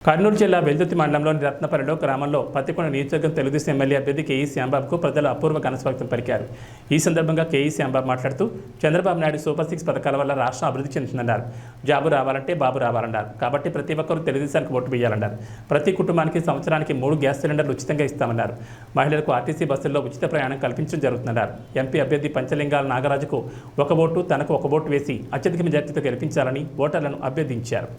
కర్నూలు జిల్లా వెల్దుర్తి మండలంలోని రత్నపల్లిలో గ్రామంలో పత్తికొండ నియోజకవర్గం తెలుగుదేశం ఎమ్మెల్యే అభ్యర్థి కేఈ శ్యాంబాబుకు ప్రజలు అపూర్వ ఘనస్వాగతం పలికారు. ఈ సందర్భంగా కేఈ శ్యాంబాబు మాట్లాడుతూ చంద్రబాబు నాయుడు సూపర్ 6 పథకాల వల్ల రాష్ట్రం అభివృద్ధి చెందుతుందన్నారు. జాబు రావాలంటే బాబు రావాలన్నారు. కాబట్టి ప్రతి ఒక్కరూ తెలుగుదేశానికి ఓటు వేయాలన్నారు. ప్రతి కుటుంబానికి సంవత్సరానికి 3 గ్యాస్ సిలిండర్లు ఉచితంగా ఇస్తామన్నారు. మహిళలకు ఆర్టీసీ బస్సుల్లో ఉచిత ప్రయాణం కల్పించడం జరుగుతుందన్నారు. ఎంపీ అభ్యర్థి పంచలింగాల నాగరాజుకు 1 ఓటు తనకు 1 ఓటు వేసి అత్యధిక మెజార్టీతో గెలిపించాలని ఓటర్లను అభ్యర్థించారు.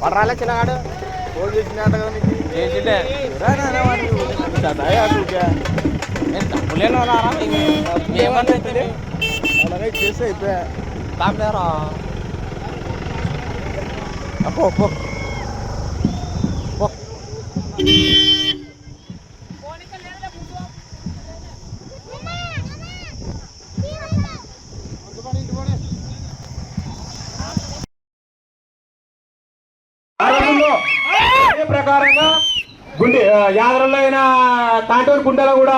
పడరాలే చిన్నగాడు ఫోన్ చేసినట్టు కదా నీకు చేసిండే నేను డబ్బులేను ఏమన్నా అలాగే చేసి అయిపోయా కాపలేరా అప్పో పో ప్రకారంగా యాదరంలో అయిన తాంటూరు గుంటలో కూడా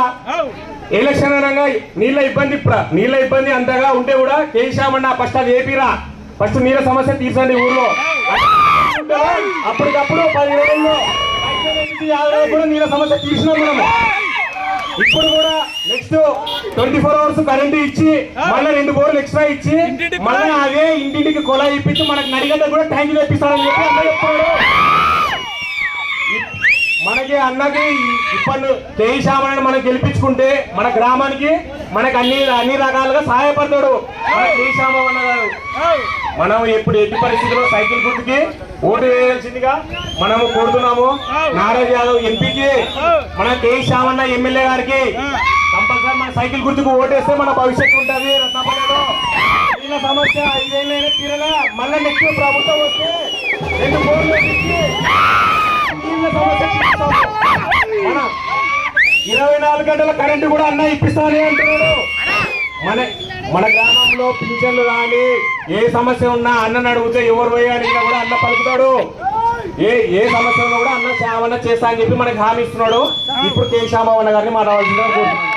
ఎలక్షన్ అనగా నీళ్ళ ఇబ్బంది అంతగా ఉంటే కూడా కేశామన్న ఫస్ట్ అది ఏపీరా ఫస్ట్ నీళ్ళ సమస్య తీర్చండి ఊర్లో. అప్పటికప్పుడు 10 రోజుల్లో యాదరాలు కూడా నీళ్ళ సమస్య తీర్చినాం మనము. ఇప్పుడు కూడా నెక్స్ట్ 24 hours కరెంటు ఇచ్చి మళ్ళీ 2 బోర్లు ఎక్స్ట్రా ఇచ్చి మళ్ళీ అదే ఇంటింటికి కొలా ఇప్పించి మనకు నడిగడ్డ కూడా ట్యాంక్ తెప్పిస్తారని చెప్పి అన్న చెప్తాడు. మనకి అన్నకి ఇప్పుడు కేశామని మనం గెలిపించుకుంటే మన గ్రామానికి మనకు అన్ని రకాలుగా సహాయపడతాడు మన కేశామ అన్న గారు. మనం ఎప్పుడు ఎట్టి పరిస్థితుల్లో సైకిల్ గుర్తుకి ఓటు వేయాల్సిందిగా మనము కోరుతున్నాము. నారాజ్ యాదవ్ ఎంపీకి, మన కే శ్యామన్న ఎమ్మెల్యే గారికి కంపల్సరీ మన సైకిల్ గుర్తుకు ఓటేస్తే మన భవిష్యత్తు ఉంటుంది. రత్నాపల్లిలో నీళ్ళ సమస్య 5 ఏళ్ళైనా తీరలా. మళ్ళీ నెక్స్ట్ ప్రభుత్వం వస్తే 2 కోట్లు ఇచ్చి నీళ్ళ సమస్య తీరుస్తాము. మనం 24 గంటల కరెంటు కూడా అన్న ఇప్పిస్తానే అంటున్నాడు. మన గ్రామంలో పింఛన్లు కానీ ఏ సమస్య ఉన్నా అన్నని అడిగితే ఎవరు పోయాలి కూడా అన్న పలుకుతాడు. ఏ సమస్య ఉన్నా కూడా అన్న శ్యామన్న చేస్తా అని చెప్పి మనకి హామీ ఇస్తున్నాడు. ఇప్పుడు కే శ్యామన్న గారిని మాట్లాడాల్సిందిగా కోరుతున్నాను.